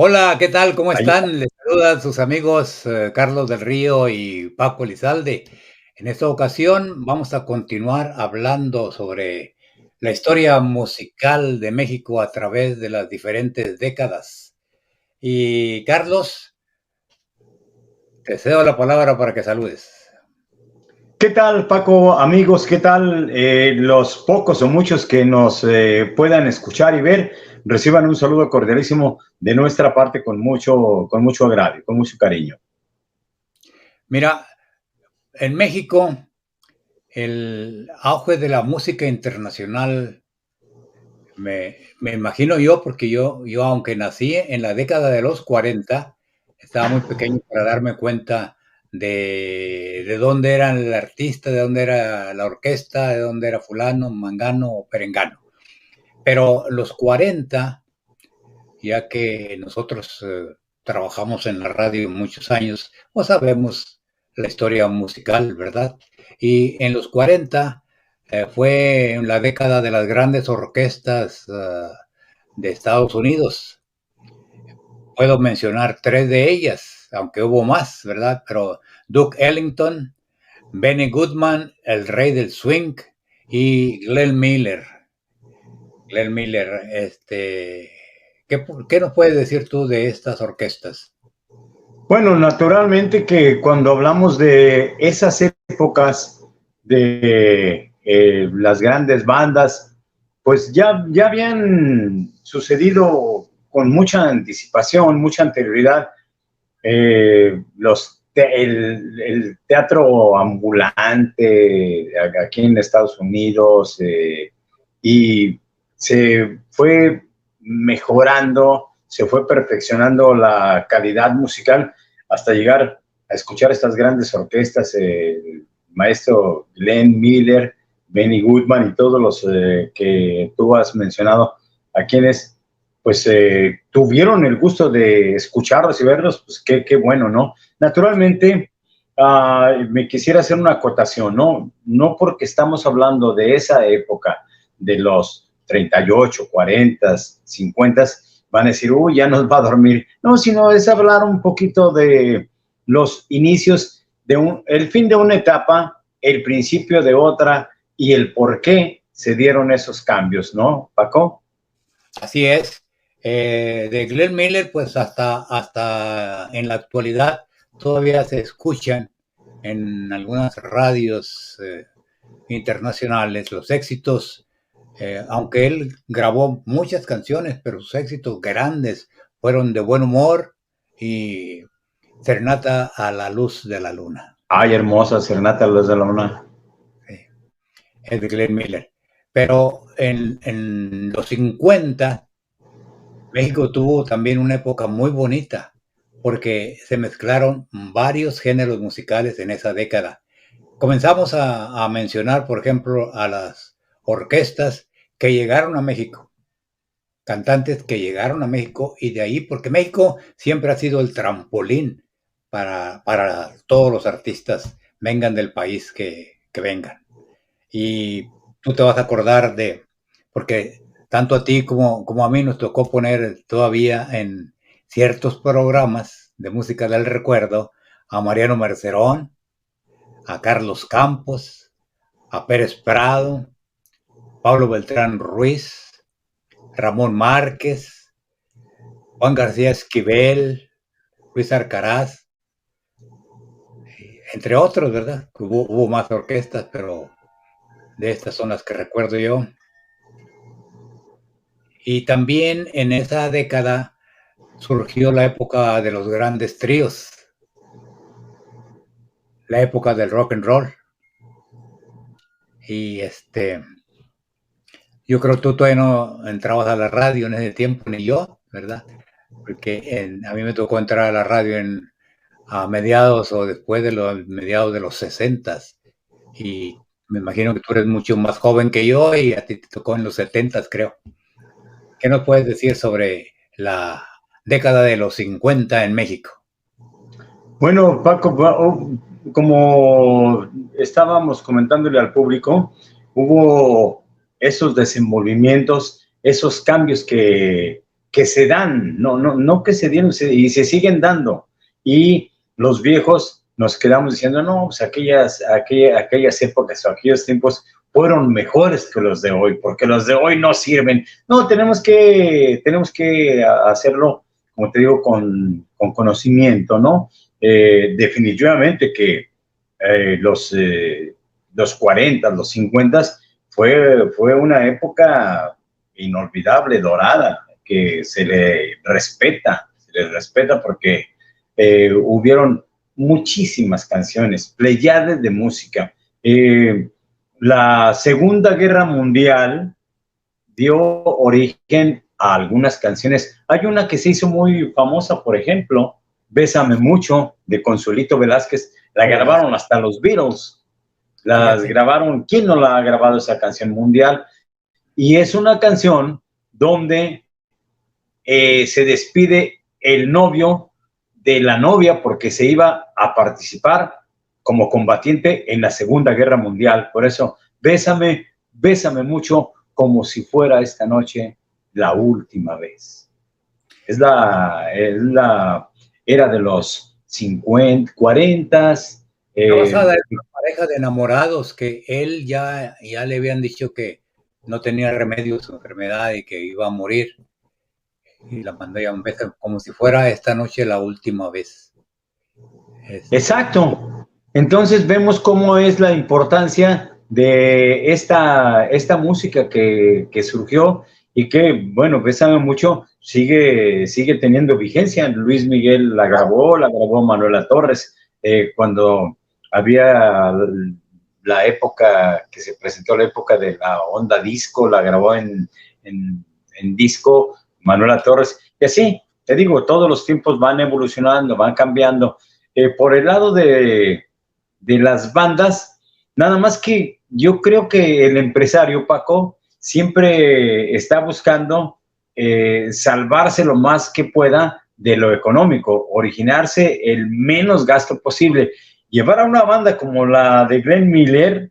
Hola, ¿qué tal? ¿Cómo Ahí están? Les saludan sus amigos Carlos del Río y Paco Elizalde. En esta ocasión vamos a continuar hablando sobre la historia musical de México a través de las diferentes décadas. Y Carlos, te cedo la palabra para que saludes. ¿Qué tal, Paco? Amigos, ¿qué tal? Los pocos o muchos que nos puedan escuchar y ver, reciban un saludo cordialísimo de nuestra parte con mucho agrado, con mucho cariño. Mira, en México el auge de la música internacional, me imagino yo, porque yo aunque nací en la década de los 40, estaba muy pequeño para darme cuenta de dónde era el artista, de dónde era la orquesta, de dónde era fulano, mangano o perengano. Pero los 40, ya que nosotros trabajamos en la radio muchos años, pues sabemos la historia musical, ¿verdad? Y en los 40 fue en la década de las grandes orquestas de Estados Unidos. Puedo mencionar tres de ellas, aunque hubo más, ¿verdad? Pero Duke Ellington, Benny Goodman, el rey del swing, y Glenn Miller. Glenn Miller, ¿qué nos puedes decir tú de estas orquestas? Bueno, naturalmente que cuando hablamos de esas épocas de las grandes bandas, pues ya habían sucedido con mucha anticipación, mucha anterioridad el teatro ambulante aquí en Estados Unidos y se fue mejorando, se fue perfeccionando la calidad musical hasta llegar a escuchar estas grandes orquestas, el maestro Glenn Miller, Benny Goodman y todos los que tú has mencionado, a quienes pues tuvieron el gusto de escucharlos y verlos, pues qué bueno, ¿no? Naturalmente, me quisiera hacer una acotación, ¿no? No porque estamos hablando de esa época, de los 38, 40, 50, van a decir, uy, ya nos va a dormir. No, sino es hablar un poquito de los inicios, el fin de una etapa, el principio de otra y el por qué se dieron esos cambios, ¿no, Paco? Así es. De Glenn Miller, pues hasta en la actualidad todavía se escuchan en algunas radios internacionales los éxitos, aunque él grabó muchas canciones, pero sus éxitos grandes fueron De Buen Humor y Serenata a la Luz de la Luna. Ay, hermosa Serenata Luz de la Luna. Sí, es de Glenn Miller. Pero en los 50 México tuvo también una época muy bonita, porque se mezclaron varios géneros musicales en esa década. Comenzamos a mencionar, por ejemplo, a las orquestas que llegaron a México, cantantes que llegaron a México y de ahí, porque México siempre ha sido el trampolín para todos los artistas, vengan del país que vengan. Y tú te vas a acordar porque tanto a ti como a mí nos tocó poner todavía en ciertos programas de música del recuerdo a Mariano Mercerón, a Carlos Campos, a Pérez Prado, Pablo Beltrán Ruiz, Ramón Márquez, Juan García Esquivel, Luis Arcaraz, entre otros, ¿verdad? Hubo más orquestas, pero de estas son las que recuerdo yo. Y también en esa década surgió la época de los grandes tríos, la época del rock and roll. Y yo creo que tú todavía no entrabas a la radio en ese tiempo, ni yo, ¿verdad? Porque a mí me tocó entrar a la radio a mediados o después de los mediados de los 60, y me imagino que tú eres mucho más joven que yo y a ti te tocó en los 70, creo. ¿Qué nos puedes decir sobre la década de los 50 en México? Bueno, Paco, como estábamos comentándole al público, hubo esos desenvolvimientos, esos cambios que que se dan, no que se dieron, y se siguen dando. Y los viejos nos quedamos diciendo, no, pues aquellas épocas o aquellos tiempos fueron mejores que los de hoy, porque los de hoy no sirven. No, tenemos que hacerlo, como te digo, con conocimiento, ¿no? Definitivamente que los 40, los 50 fue una época inolvidable, dorada, que se le respeta porque hubieron muchísimas canciones, pleyades de música. La Segunda Guerra Mundial dio origen a algunas canciones. Hay una que se hizo muy famosa, por ejemplo, Bésame Mucho, de Consuelito Velázquez. La grabaron hasta los Beatles. Las grabaron. ¿Quién no la ha grabado esa canción mundial? Y es una canción donde se despide el novio de la novia porque se iba a participar como combatiente en la Segunda Guerra Mundial. Por eso, bésame mucho, como si fuera esta noche la última vez. Era de los 50, 40. Basada en una pareja de enamorados que él ya le habían dicho que no tenía remedio su enfermedad y que iba a morir. Y la mandó ya un beso como si fuera esta noche la última vez. Exacto. Entonces vemos cómo es la importancia de esta música que surgió y que, bueno, Bésame Mucho sigue teniendo vigencia. Luis Miguel la grabó Manuela Torres, cuando había la época que se presentó, la época de la onda disco, la grabó en disco Manuela Torres. Y así, te digo, todos los tiempos van evolucionando, van cambiando. Por el lado de las bandas, nada más que yo creo que el empresario, Paco, siempre está buscando salvarse lo más que pueda de lo económico, originarse el menos gasto posible. Llevar a una banda como la de Glenn Miller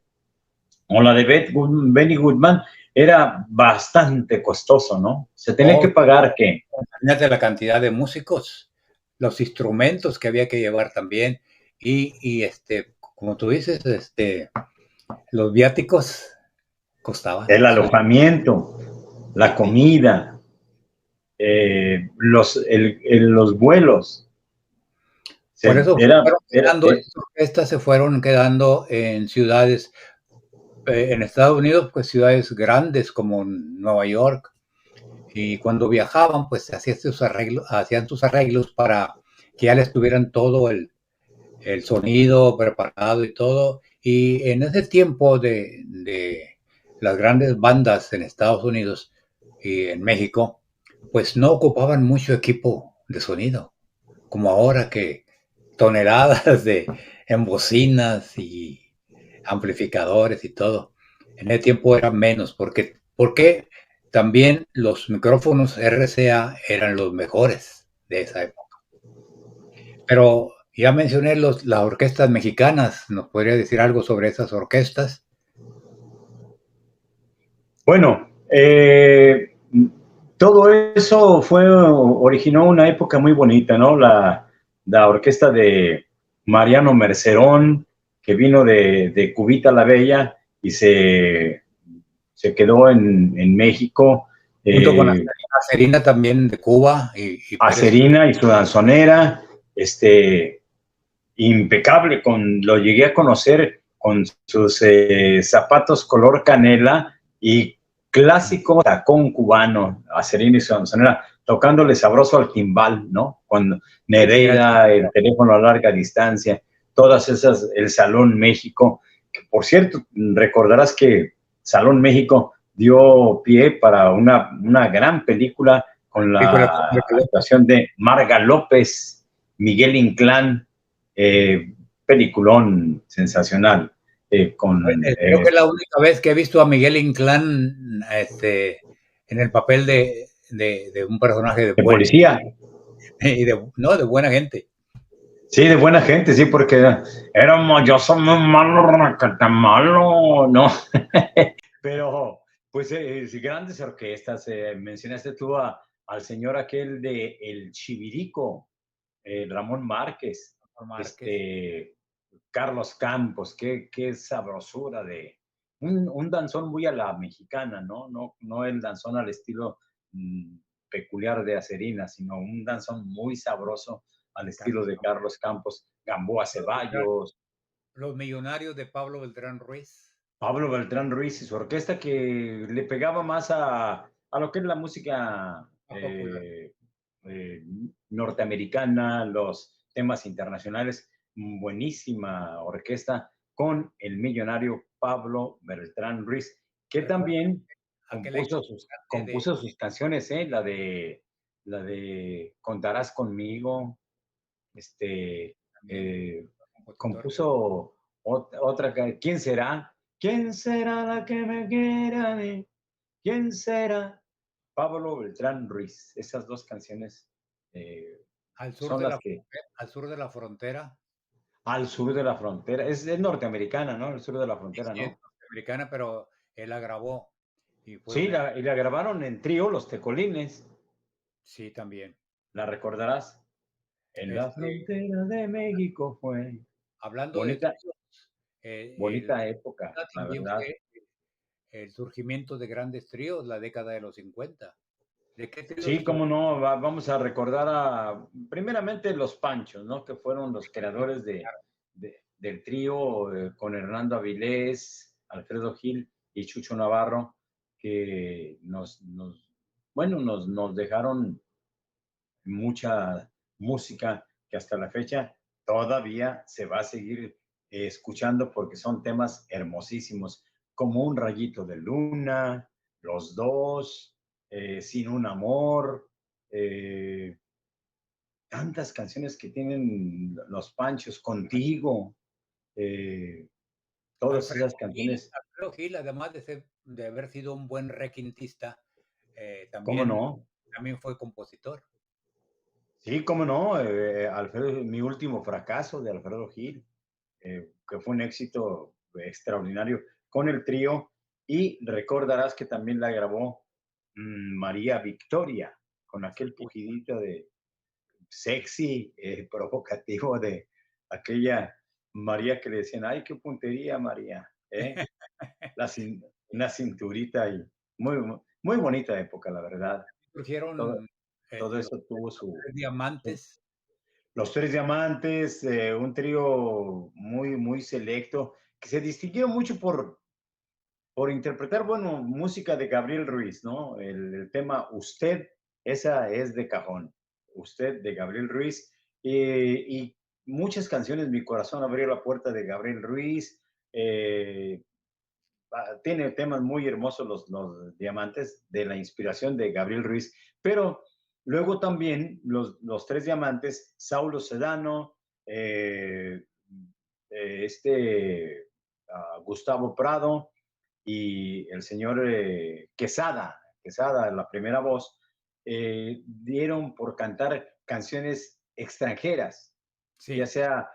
o la de Benny Goodman era bastante costoso, ¿no? Se tenía que pagar, ¿qué? Imagínate la cantidad de músicos, los instrumentos que había que llevar también, y como tú dices, los viáticos costaban. El alojamiento, la comida, los vuelos. Por eso estas orquestas se fueron quedando en ciudades, en Estados Unidos, pues ciudades grandes como Nueva York, y cuando viajaban, pues hacían sus arreglos para que ya les tuvieran todo el sonido preparado y todo. Y en ese tiempo de las grandes bandas en Estados Unidos y en México, pues no ocupaban mucho equipo de sonido, como ahora que toneladas en bocinas y amplificadores y todo. En ese tiempo era menos, porque también los micrófonos RCA eran los mejores de esa época. Pero ya mencioné las orquestas mexicanas. ¿Nos podría decir algo sobre esas orquestas? Bueno, todo eso originó una época muy bonita, ¿no? La orquesta de Mariano Mercerón, que vino de Cubita la Bella y se quedó en México. Junto con Acerina también de Cuba. Acerina y su danzonera, impecable, lo llegué a conocer con sus zapatos color canela y clásico tacón cubano, Acerina y su danzonera, tocándole sabroso al timbal, ¿no? Con Nereida, el teléfono a larga distancia, todas esas, el Salón México, que por cierto, recordarás que Salón México dio pie para una gran película con la actuación de Marga López, Miguel Inclán, peliculón sensacional. Creo que es la única vez que he visto a Miguel Inclán en el papel de un personaje de policía. Y de buena gente. Sí, de buena gente, sí, porque yo soy muy malo, ¿no? Pero, pues, grandes orquestas. Mencionaste tú a al señor aquel de El Chivirico, Ramón Márquez, Juan Márquez. este, Carlos Campos, qué sabrosura de un danzón muy a la mexicana, ¿no? No el danzón al estilo mm, peculiar de Acerina, sino un danzón muy sabroso al estilo Carlos de Campos. Carlos Campos, Gamboa Ceballos, Los Millonarios de Pablo Beltrán Ruiz. Pablo Beltrán Ruiz y su orquesta que le pegaba más a lo que es la música Más popular. eh, norteamericana, los temas internacionales. Buenísima orquesta con el millonario Pablo Beltrán Ruiz, que Recuerdo también aquel éxito compuso sus canciones, la de Contarás conmigo, este, también, eh, compositor. compuso otra, ¿quién será? ¿Quién será la que me quiera a mí? ¿Quién será? Pablo Beltrán Ruiz. Esas dos canciones Al sur son de las la que frontera, al sur de la frontera. al sur de la frontera, es norteamericana, ¿no? El sur de la Sí, frontera, sí, es ¿no? norteamericana, pero él la grabó y fue Sí, un éxito. y la grabaron en trío Los Tecolines, Sí, también. la recordarás. En la Este, frontera de México fue. hablando de Bonita, tríos, el bonita época, la también verdad. fue el surgimiento de grandes tríos, la década de los 50. ¿De qué tríos Sí, cómo no, vamos a recordar primeramente los Panchos, ¿no? Que fueron los creadores del trío con Hernando Avilés, Alfredo Gil y Chucho Navarro, que bueno, nos dejaron mucha música que hasta la fecha todavía se va a seguir escuchando porque son temas hermosísimos, como Un Rayito de Luna, Los Dos, Sin un Amor, eh, tantas canciones que tienen los Panchos, Contigo, eh, todas esas canciones, Alfredo Gil, además de haber sido un buen requintista, ¿cómo también, no? también fue compositor. Sí, cómo no, Alfredo, Mi Último Fracaso de Alfredo Gil, que fue un éxito extraordinario con el trío, y recordarás que también la grabó María Victoria, con aquel Sí, pugidito de sexy, provocativo de aquella María que le decían, ay, qué puntería, María, ¿eh? Una cinturita y muy bonita época, la verdad. Todo, surgieron todo los eso tuvo Tres Diamantes. Los Tres Diamantes, un trío muy selecto, que se distinguió mucho por interpretar, bueno, música de Gabriel Ruiz, ¿no? El tema Usted, esa es de cajón. Usted de Gabriel Ruiz. Y muchas canciones, Mi corazón abrió la puerta de Gabriel Ruiz. Tiene temas muy hermosos los Diamantes de la inspiración de Gabriel Ruiz, pero luego también los Tres Diamantes, Saulo Sedano, Gustavo Prado y el señor Quesada, la primera voz, dieron por cantar canciones extranjeras, ya Sí, sea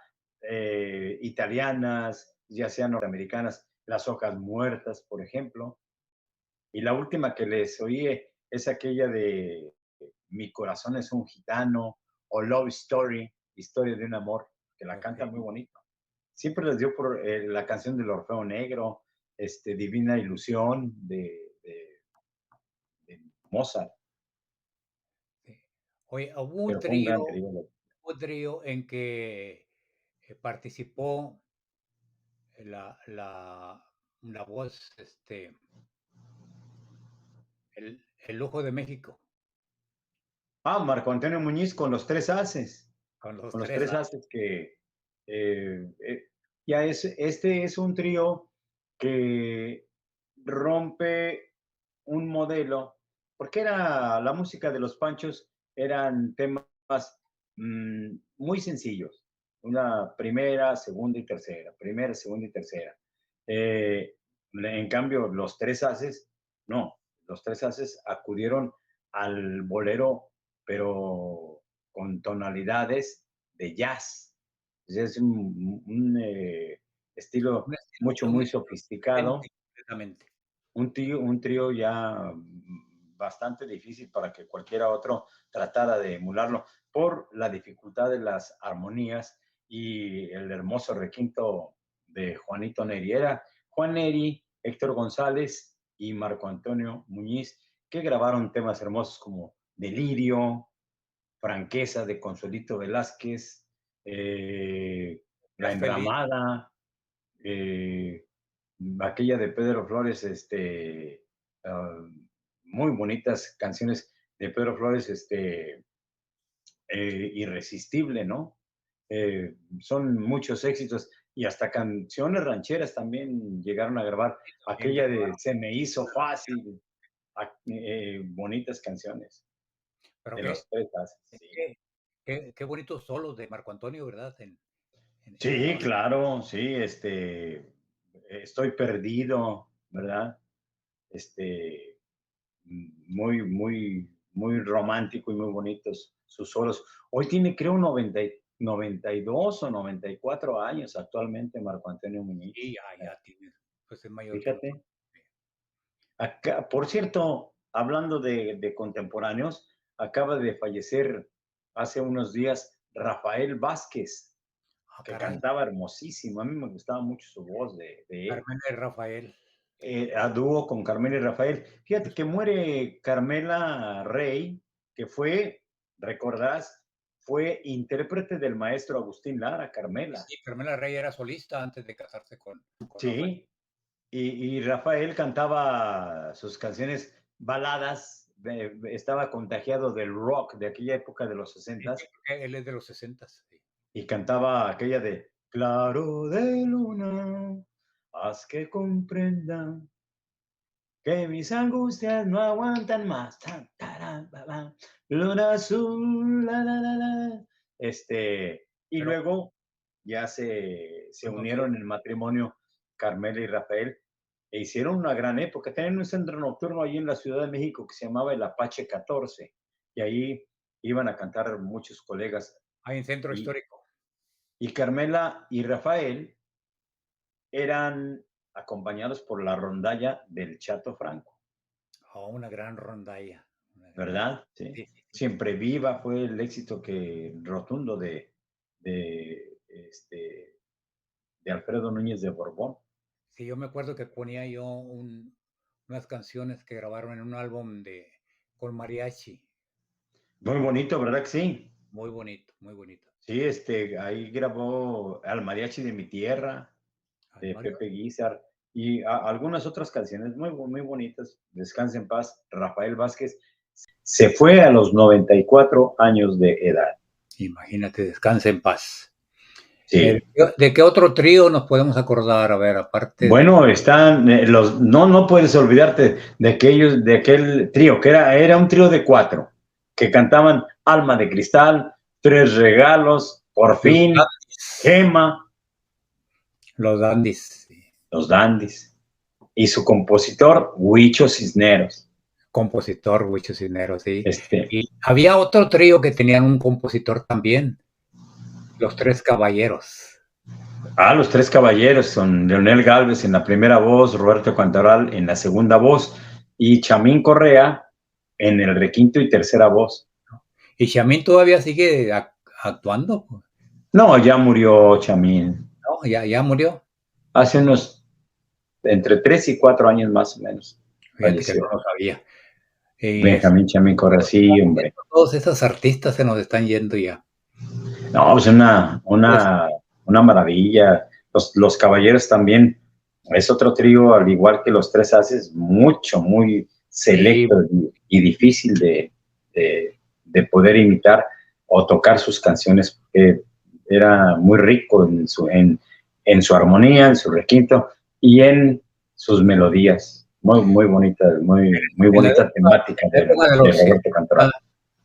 italianas, ya sean norteamericanas, Las Hojas Muertas, por ejemplo. Y la última que les oí es aquella de Mi corazón es un gitano o Love Story, Historia de un amor, que la ok. canta muy bonito. Siempre les dio por la canción del Orfeo Negro, Divina Ilusión de Mozart, Sí. Oye, pero fue un gran trío. hubo un trío en que participó la, la voz, el Lujo de México, Marco Antonio Muñiz con los tres haces. con los Con los tres tres haces que ya este es un trío que rompe un modelo, porque era la música de los Panchos, eran temas muy sencillos, una primera, segunda y tercera, primera, segunda y tercera. En cambio, los tres haces, no, los tres haces acudieron al bolero, pero con tonalidades de jazz. Es un estilo muy un estilo sofisticado, diferente completamente. un trío ya bastante difícil para que cualquiera otro tratara de emularlo por la dificultad de las armonías y el hermoso requinto de Juanito Neri. Era Juan Neri, Héctor González y Marco Antonio Muñiz, que grabaron temas hermosos como Delirio, Franqueza de Consuelito Velázquez, La Enramada, aquella de Pedro Flores, muy bonitas canciones de Pedro Flores, Irresistible, ¿no? Son muchos éxitos y hasta canciones rancheras también llegaron a grabar. Aquella de Se me hizo fácil, bonitas canciones. Pero de qué, los tres haces, sí. qué bonitos solos de Marco Antonio, ¿verdad? Sí, claro, sí, estoy perdido, ¿verdad? Muy, muy, muy romántico y muy bonitos sus solos. Hoy tiene, creo, 92 o 94 años actualmente Marco Antonio Muñiz. Sí, ya tiene, pues es mayor. Fíjate. Acá, por cierto, hablando de contemporáneos, acaba de fallecer hace unos días Rafael Vázquez, que cantaba hermosísimo. A mí me gustaba mucho su voz de él. Carmela y Rafael. A dúo con Carmela y Rafael. Fíjate que muere Carmela Rey, que fue, recordás, fue intérprete del maestro Agustín Lara, Carmela. Sí, Carmela Rey era solista antes de casarse con sí, Rafael. Y Rafael cantaba sus canciones baladas, estaba contagiado del rock de aquella época de los 60. Sí, él es de los 60. Sí. Y cantaba aquella de Claro de luna, haz que comprenda que mis angustias no aguantan más. Luna azul, la, la, la, la. Y pero, luego ya se unieron en matrimonio Carmela y Rafael e hicieron una gran época. Tenían un centro nocturno ahí en la Ciudad de México que se llamaba el Apache 14 y ahí iban a cantar muchos colegas. Ahí en Centro Histórico. Y Carmela y Rafael eran acompañados por la rondalla del Chato Franco. Oh, una gran rondalla. ¿Verdad? Sí. Sí. Siempre Viva fue el éxito rotundo de Alfredo Núñez de Borbón. Sí, yo me acuerdo que ponía yo unas canciones que grabaron en un álbum con mariachi. Muy bonito, ¿verdad que sí? Muy bonito, muy bonito. Sí, ahí grabó Al Mariachi de mi Tierra, de Pepe Guizar, y algunas otras canciones muy, muy bonitas. Descanse en paz, Rafael Vázquez. Se fue a los 94 años de edad. Imagínate, descanse en paz. Sí. ¿De qué otro trío nos podemos acordar? A ver, aparte. Bueno, están no puedes olvidarte de aquel trío, que era un trío de 4, que cantaban Alma de Cristal, Tres Regalos, Por Fin, Gema. Los Dandies. Los Dandies. Y su compositor, Huicho Cisneros. Compositor, Huicho Cisneros, sí. Y había otro trío que tenían un compositor también, Los Tres Caballeros. Los Tres Caballeros son Leonel Gálvez en la primera voz, Roberto Cantoral en la segunda voz y Chamín Correa en el requinto y tercera voz. ¿Y Chamín todavía sigue actuando? No, ya murió Chamín. No, ya murió. Hace unos entre 3 y 4 años más o menos. Fíjate que no lo sabía. Benjamín Chamín Correa, sí, hombre. Todos esos artistas se nos están yendo ya. No, pues una maravilla. Los Caballeros también es otro trío, al igual que los Tres Haces, muy selecto y difícil de poder imitar o tocar sus canciones, porque era muy rico en su armonía, en su requinto y en sus melodías. Muy bonita, muy bonita temática de Roberto Cantoral.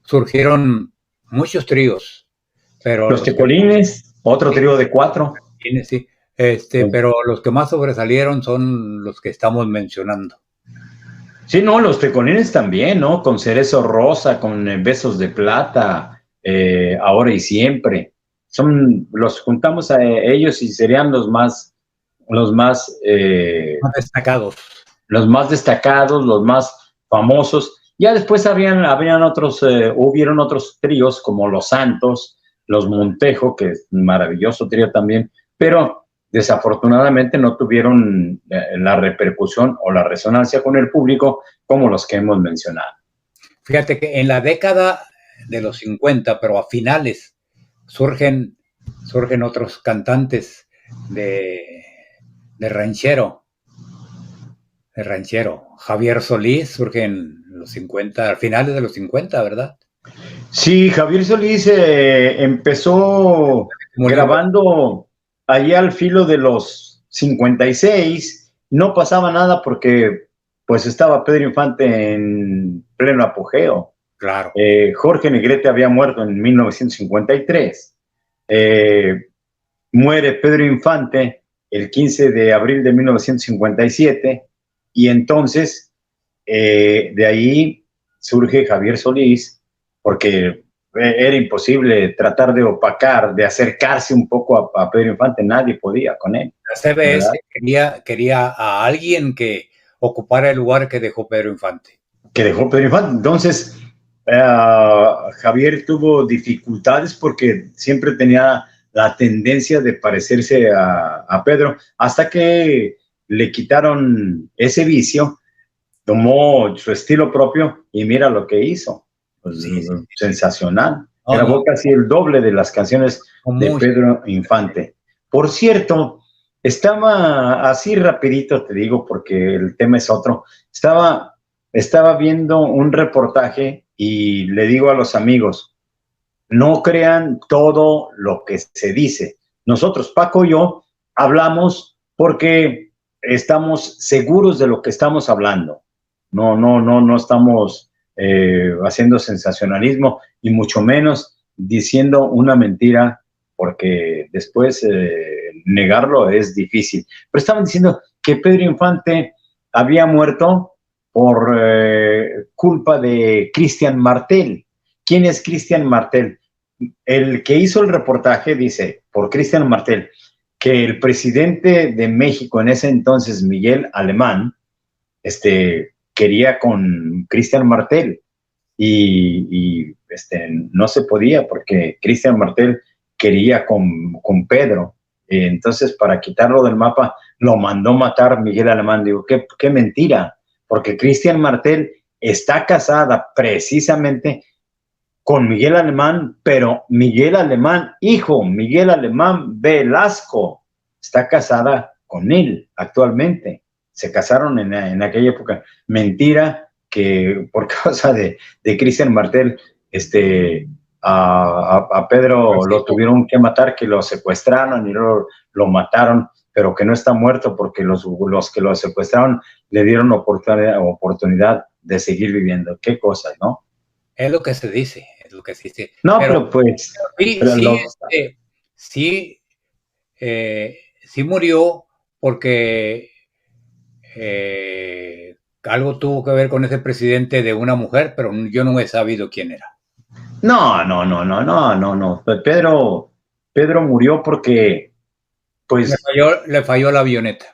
Surgieron muchos tríos, pero los Tecolines, otro trío de 4. Sí, pero los que más sobresalieron son los que estamos mencionando. Sí, no, los Tecolines también, ¿no? Con Cerezo Rosa, con Besos de Plata, Ahora y Siempre. Los juntamos a ellos y serían los más destacados. Los más destacados, los más famosos, Ya después hubieron otros tríos como Los Santos, Los Montejo, que es un maravilloso trío también, pero desafortunadamente no tuvieron la repercusión o la resonancia con el público como los que hemos mencionado. Fíjate que en la década de los 50, pero a finales, surgen otros cantantes de ranchero. Javier Solís surge en los 50, a finales de los 50, ¿verdad? Sí, Javier Solís empezó grabando allí al filo de los 56. No pasaba nada porque pues estaba Pedro Infante en pleno apogeo. Claro. Jorge Negrete había muerto en 1953. Muere Pedro Infante el 15 de abril de 1957 y entonces de ahí surge Javier Solís, porque era imposible tratar de opacar, de acercarse un poco a Pedro Infante, nadie podía con él. La CBS quería a alguien que ocupara el lugar que dejó Pedro Infante. Entonces, Javier tuvo dificultades porque siempre tenía la tendencia de parecerse a Pedro, hasta que le quitaron ese vicio, tomó su estilo propio y mira lo que hizo. Pues, sí. Sensacional. Grabó casi el doble de las canciones de Pedro Infante. Por cierto, estaba así rapidito, te digo, porque el tema es otro. Estaba viendo un reportaje y le digo a los amigos, no crean todo lo que se dice. Nosotros, Paco y yo, hablamos porque estamos seguros de lo que estamos hablando. No estamos haciendo sensacionalismo y mucho menos diciendo una mentira, porque después negarlo es difícil. Pero estaban diciendo que Pedro Infante había muerto por culpa de Cristian Martel. ¿Quién es Cristian Martel? El que hizo el reportaje dice, por Cristian Martel, que el presidente de México en ese entonces, Miguel Alemán, quería con Cristian Martel y no se podía porque Cristian Martel quería con Pedro. Entonces, para quitarlo del mapa, lo mandó matar Miguel Alemán. Digo, qué mentira, porque Cristian Martel está casada precisamente con Miguel Alemán, pero Miguel Alemán, hijo, Miguel Alemán Velasco, está casada con él actualmente. Se casaron en aquella época. Mentira que por causa de Cristian Martel, a Pedro lo tuvieron que matar, que lo secuestraron y lo mataron, pero que no está muerto porque los que lo secuestraron le dieron oportunidad de seguir viviendo. Qué cosas, ¿no? Es lo que se dice, es lo que se dice. No, pero pues... Sí murió porque algo tuvo que ver con ese presidente de una mujer, pero yo no he sabido quién era. No. Pedro murió porque, pues... Le falló la avioneta.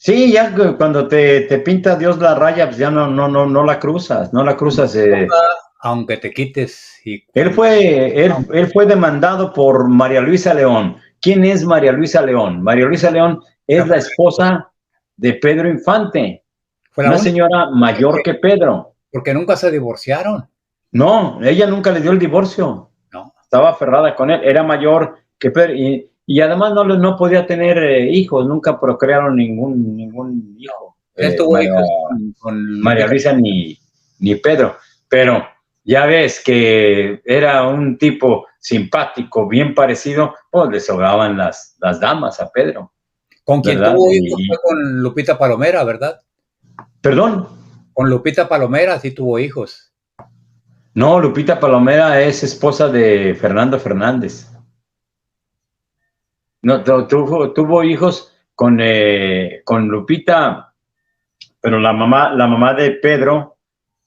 Sí, ya cuando te pinta Dios la raya, pues ya no la cruzas, Aunque te quites. Él fue demandado por María Luisa León. ¿Quién es María Luisa León? María Luisa León es la esposa de Pedro Infante, una señora mayor que Pedro. Porque nunca se divorciaron. No, ella nunca le dio el divorcio. No. Estaba aferrada con él, era mayor que Pedro y además no podía tener hijos, nunca procrearon ningún hijo. María Luisa ni Pedro, pero ya ves que era un tipo simpático, bien parecido, pues le sobraban las damas a Pedro. Con quien tuvo hijos fue con Lupita Palomera, ¿verdad? ¿Perdón? Con Lupita Palomera sí tuvo hijos. No, Lupita Palomera es esposa de Fernando Fernández. No, tuvo hijos con Lupita, pero la mamá de Pedro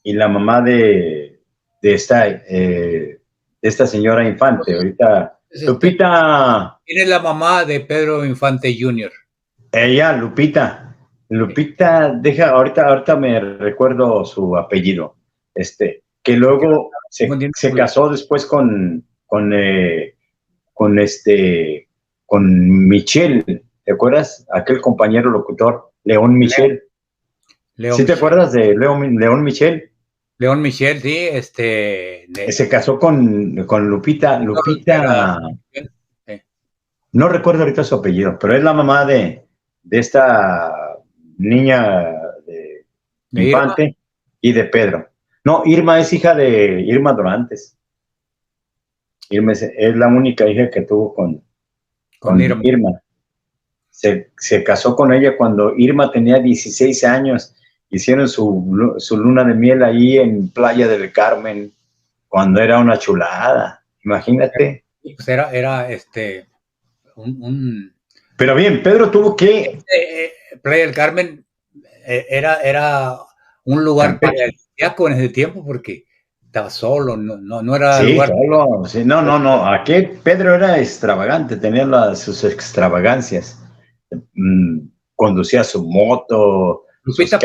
y la mamá de esta señora Infante. Ahorita, Lupita... ¿Quién es la mamá de Pedro Infante Jr.? Ella, Lupita, ahorita me recuerdo su apellido. Que luego se casó después con Michel, ¿te acuerdas? Aquel compañero locutor, León Michel. ¿Sí te acuerdas de León Michel? León Michel, sí, se casó con Lupita. No recuerdo ahorita su apellido, pero es la mamá de esta niña de Infante Irma y de Pedro. No, Irma es hija de Irma Dorantes. Irma es la única hija que tuvo con Irma. Se casó con ella cuando Irma tenía 16 años. Hicieron su luna de miel ahí en Playa del Carmen, cuando era una chulada. Imagínate. Pues era Pero bien, Pedro tuvo que... Playa del Carmen era un lugar paradisíaco en ese tiempo porque estaba solo, no era lugar... Solo, sí, no. Aquí Pedro era extravagante, tenía sus extravagancias. Conducía su moto, Lupita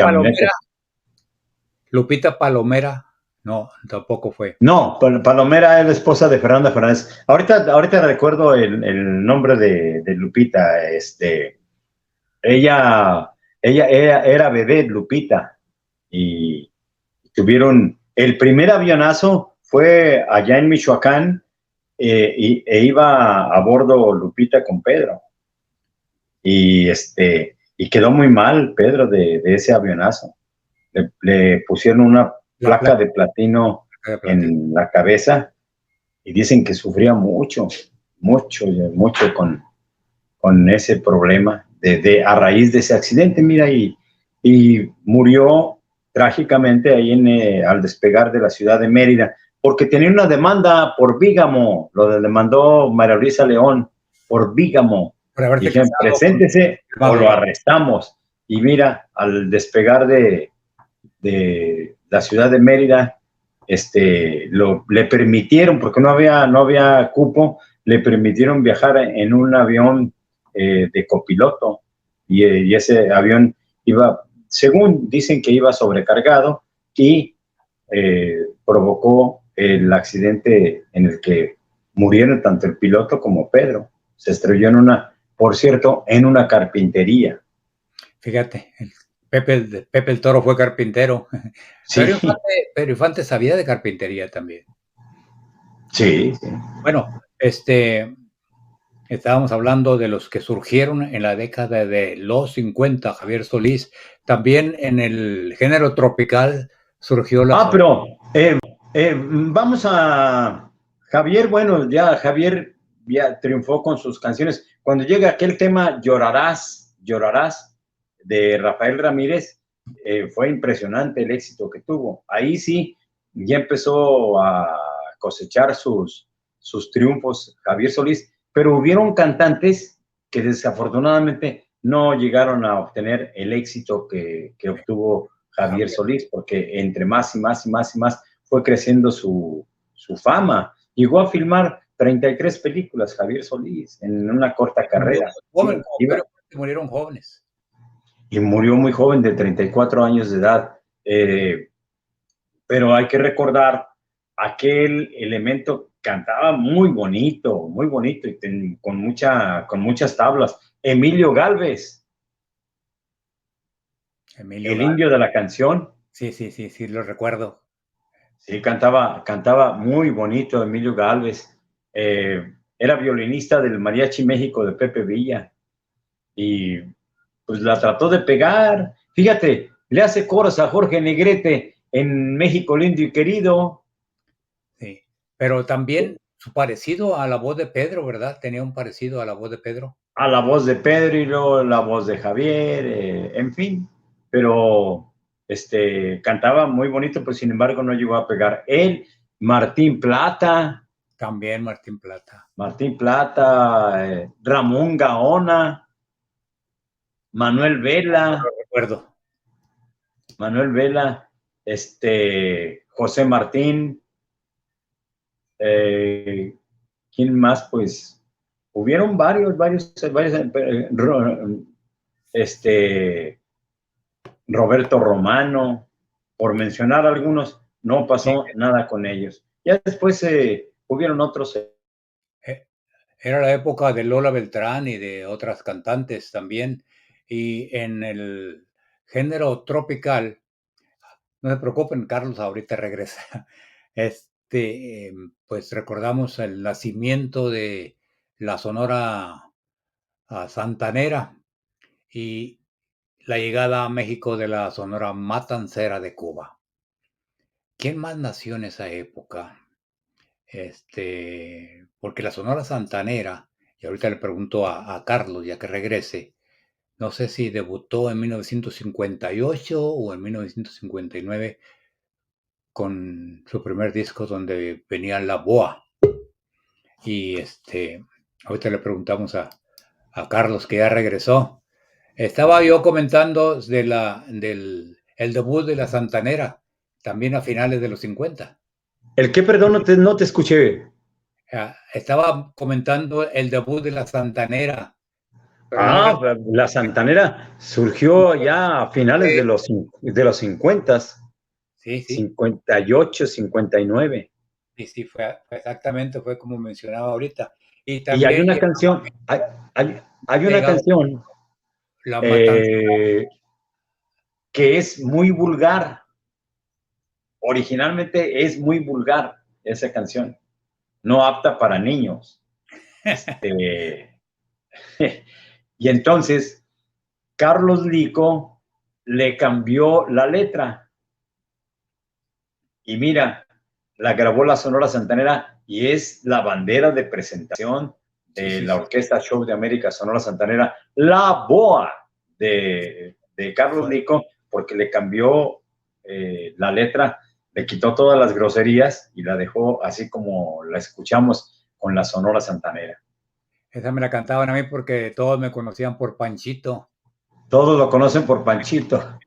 Palomera, no, tampoco fue. No, Palomera es la esposa de Fernanda Fernández. Ahorita recuerdo el nombre de Lupita. Ella era bebé, Lupita, y tuvieron el primer avionazo fue allá en Michoacán, e iba a bordo Lupita con Pedro, y quedó muy mal Pedro de ese avionazo. Le pusieron una placa de platino en la cabeza y dicen que sufría mucho con ese problema a raíz de ese accidente. Mira, y murió trágicamente ahí al despegar de la ciudad de Mérida, porque tenía una demanda por bígamo. Lo demandó María Luisa León por bígamo. Dijeron, preséntese o lo arrestamos. Y mira, al despegar de la ciudad de Mérida, le permitieron, porque no había cupo, le permitieron viajar en un avión de copiloto, y ese avión iba, según dicen que iba sobrecargado, y provocó el accidente en el que murieron tanto el piloto como Pedro. Se estrelló por cierto, en una carpintería. Fíjate, Pepe el Toro fue carpintero. Sí. Pedro Infante sabía de carpintería también. Sí. Bueno, estábamos hablando de los que surgieron en la década de los 50, Javier Solís. También en el género tropical surgió la... pero vamos a Javier. Bueno, Javier ya triunfó con sus canciones. Cuando llega aquel tema Llorarás, de Rafael Ramírez, fue impresionante el éxito que tuvo. Ahí sí, ya empezó a cosechar sus triunfos Javier Solís, pero hubieron cantantes que desafortunadamente no llegaron a obtener el éxito que obtuvo Javier Solís, porque entre más y más fue creciendo su fama. Llegó a filmar 33 películas Javier Solís en una corta carrera. Pero murieron jóvenes. Y murió muy joven, de 34 años de edad. Pero hay que recordar aquel elemento. Cantaba muy bonito y con muchas tablas. Emilio Gálvez. El indio de la canción. Sí, lo recuerdo. Sí, cantaba muy bonito Emilio Gálvez. Era violinista del Mariachi México de Pepe Villa. Y pues la trató de pegar. Fíjate, le hace coros a Jorge Negrete en México Lindo y Querido. Sí, pero también su parecido a la voz de Pedro, ¿verdad? Tenía un parecido a la voz de Pedro. A la voz de Pedro y luego la voz de Javier, en fin. Pero cantaba muy bonito, pero sin embargo no llegó a pegar. Él, Martín Plata. También Martín Plata. Ramón Gaona. Manuel Vela. No recuerdo. Manuel Vela, José Martín, ¿quién más? Pues hubieron varios, Roberto Romano, por mencionar algunos, no Sí, pasó nada con ellos. Ya después hubieron otros. era la época de Lola Beltrán y de otras cantantes también. Y en el género tropical, no se preocupen, Carlos ahorita regresa. Pues recordamos el nacimiento de la Sonora Santanera y la llegada a México de la Sonora Matancera de Cuba. ¿Quién más nació en esa época? Porque la Sonora Santanera, y ahorita le pregunto a Carlos, ya que regrese, no sé si debutó en 1958 o en 1959 con su primer disco donde venía La Boa. Y ahorita le preguntamos a Carlos, que ya regresó. Estaba yo comentando del el debut de la Santanera, también a finales de los 50. ¿El qué, perdón? No te escuché. Estaba comentando el debut de la Santanera, pero no Ah, recuerdo. la Santanera surgió ya a finales de los 50, Sí, sí, 58, 59. sí, sí, fue exactamente, fue como mencionaba ahorita. Y Y hay también una canción, hay una llegado canción la matanza. eh, que es muy vulgar. Originalmente es muy vulgar esa canción, no apta para niños. Este, y entonces Carlos Lico le cambió la letra y mira, la grabó la Sonora Santanera y es la bandera de presentación Sí, de sí, la sí, Orquesta Show de América Sonora Santanera, La Boa de Carlos fue, Lico, porque le cambió la letra, le quitó todas las groserías y la dejó así como la escuchamos con la Sonora Santanera. esa me la cantaban a mí porque todos me conocían por Panchito. Todos lo conocen por Panchito,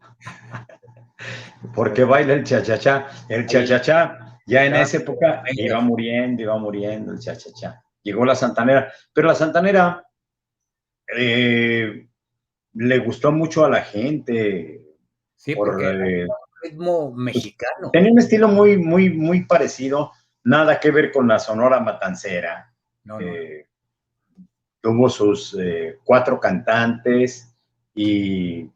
porque Pero baila el cha-cha-cha. El ahí cha-cha-cha, ya en estaba esa época Meyer. iba muriendo el cha-cha-cha. Llegó la Santanera, pero la Santanera eh, le gustó mucho a la gente Sí, por porque era un ritmo pues, mexicano. tenía un estilo muy, muy, muy parecido, nada que ver con la Sonora Matancera. No, no, no. Eh, Tuvo sus 4 cantantes y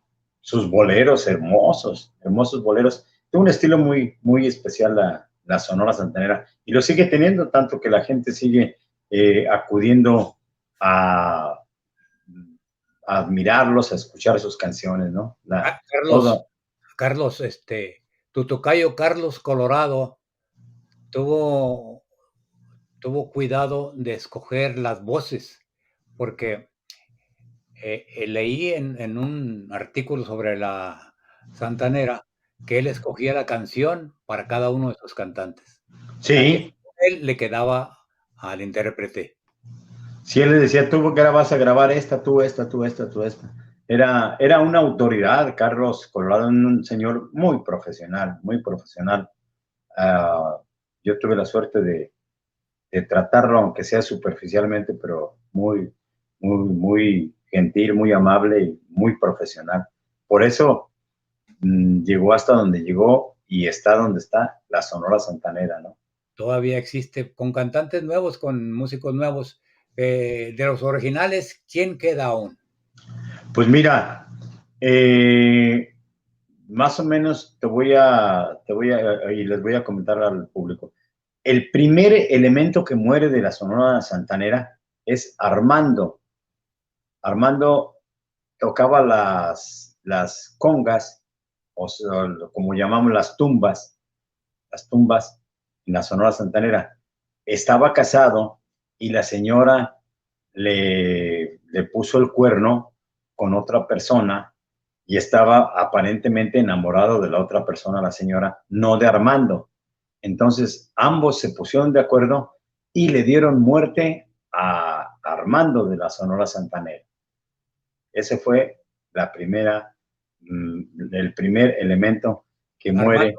sus boleros hermosos, hermosos boleros. Tuvo un estilo muy, muy especial la Sonora Santanera y lo sigue teniendo, tanto que la gente sigue acudiendo a, a, admirarlos, a escuchar sus canciones, ¿no? Todo. Carlos, tu tocayo Carlos Colorado tuvo, tuvo cuidado de escoger las voces, porque leí en un artículo sobre la Santanera que él escogía la canción para cada uno de sus cantantes. La que Sí, él le quedaba al intérprete. sí, él le decía, tú que vas a grabar esta, tú esta, tú esta, tú esta. Era una autoridad, Carlos Colorado, un señor muy profesional, muy profesional. Uh, yo tuve la suerte de tratarlo, aunque sea superficialmente, pero muy, muy, muy gentil, muy amable y muy profesional. Por eso llegó hasta donde llegó y está donde está la Sonora Santanera, ¿no? Todavía existe con cantantes nuevos, con músicos nuevos. De los originales, ¿quién queda aún? Pues mira, más o menos y les voy a comentar al público. El primer elemento que muere de la Sonora Santanera es Armando. Armando tocaba las congas, o sea, como llamamos las tumbas en la Sonora Santanera. Estaba casado y la señora le puso el cuerno con otra persona y estaba aparentemente enamorado de la otra persona, la señora, no de Armando. Entonces ambos se pusieron de acuerdo y le dieron muerte a Armando de la Sonora Santanera. Ese fue el primer elemento que Armando, muere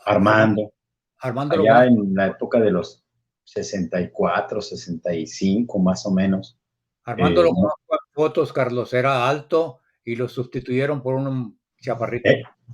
Armando, Armando, Armando lo allá conozco. en la época de los 64, 65 más o menos. Armando lo No, conozco en fotos, Carlos. Era alto y lo sustituyeron por un chaparrito.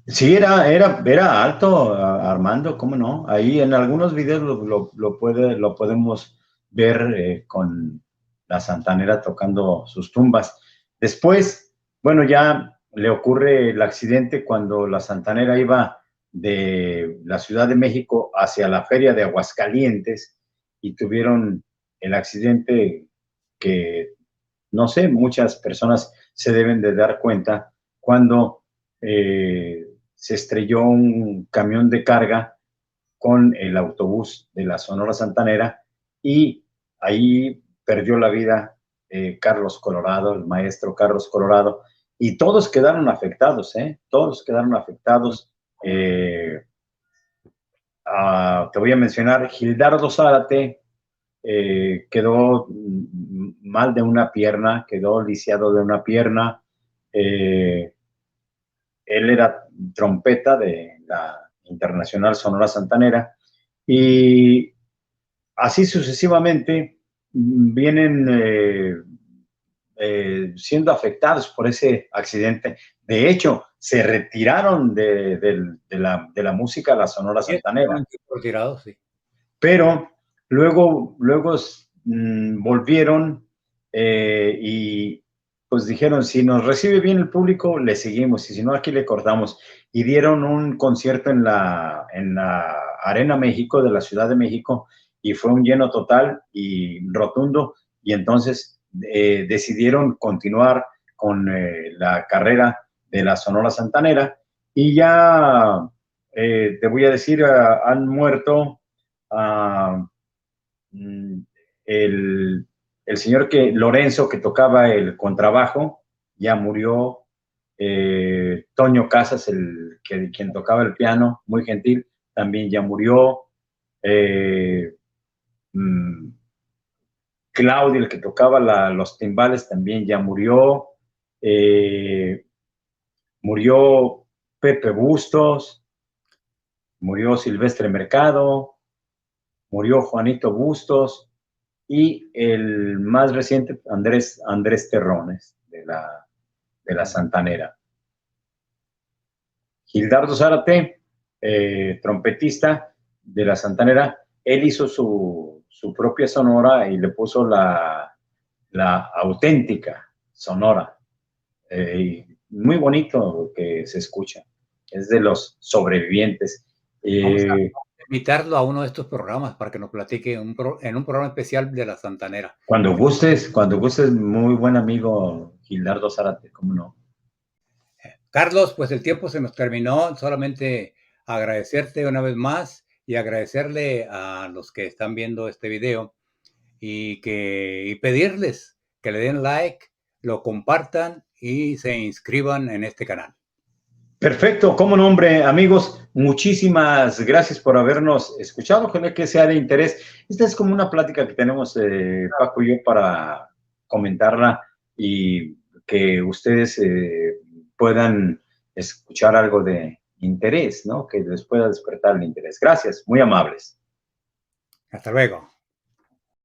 Sí, era alto, Armando, ¿cómo no? Ahí en algunos videos lo podemos ver con la santanera tocando sus tumbas. Después, bueno, ya le ocurre el accidente cuando la santanera iba de la Ciudad de México hacia la feria de Aguascalientes y tuvieron el accidente que, no sé, muchas personas se deben de dar cuenta cuando se estrelló un camión de carga con el autobús de la Sonora Santanera y ahí perdió la vida Carlos Colorado, el maestro Carlos Colorado, y todos quedaron afectados, todos quedaron afectados. Te voy a mencionar, Gildardo Zárate quedó mal de una pierna, quedó lisiado de una pierna. Él era trompeta de la Internacional Sonora Santanera y así sucesivamente vienen siendo afectados por ese accidente. De hecho, se retiraron de la música la Sonora Sí, Santanera, retirados, sí. pero luego volvieron y pues dijeron, si nos recibe bien el público, le seguimos, y si no, aquí le cortamos. Y dieron un concierto en la Arena México de la Ciudad de México y fue un lleno total y rotundo, y entonces decidieron continuar con la carrera de la Sonora Santanera y ya, te voy a decir, han muerto uh, el, el señor Lorenzo, que tocaba el contrabajo, ya murió. Toño Casas, quien tocaba el piano, muy gentil, también ya murió. Claudio, el que tocaba los timbales, también ya murió. Murió Pepe Bustos, murió Silvestre Mercado, murió Juanito Bustos y el más reciente, Andrés Terrones, de la Santanera. Gildardo Zárate, trompetista de la Santanera, él hizo su propia sonora y le puso la auténtica sonora. Muy bonito que se escucha. Es de los sobrevivientes. Vamos a invitarlo a uno de estos programas para que nos platique en un programa especial de la Santanera. Cuando gustes, muy buen amigo Gildardo Zárate, ¿cómo no? Carlos, pues el tiempo se nos terminó. Solamente agradecerte una vez más y agradecerle a los que están viendo este video y pedirles que le den like, lo compartan y se inscriban en este canal. Perfecto, como nombre, amigos, muchísimas gracias por habernos escuchado. Ojalá que sea de interés. Esta es como una plática que tenemos Paco y yo para comentarla y que ustedes puedan escuchar algo de interés, ¿no? Que les pueda despertar el interés. Gracias, muy amables. Hasta luego.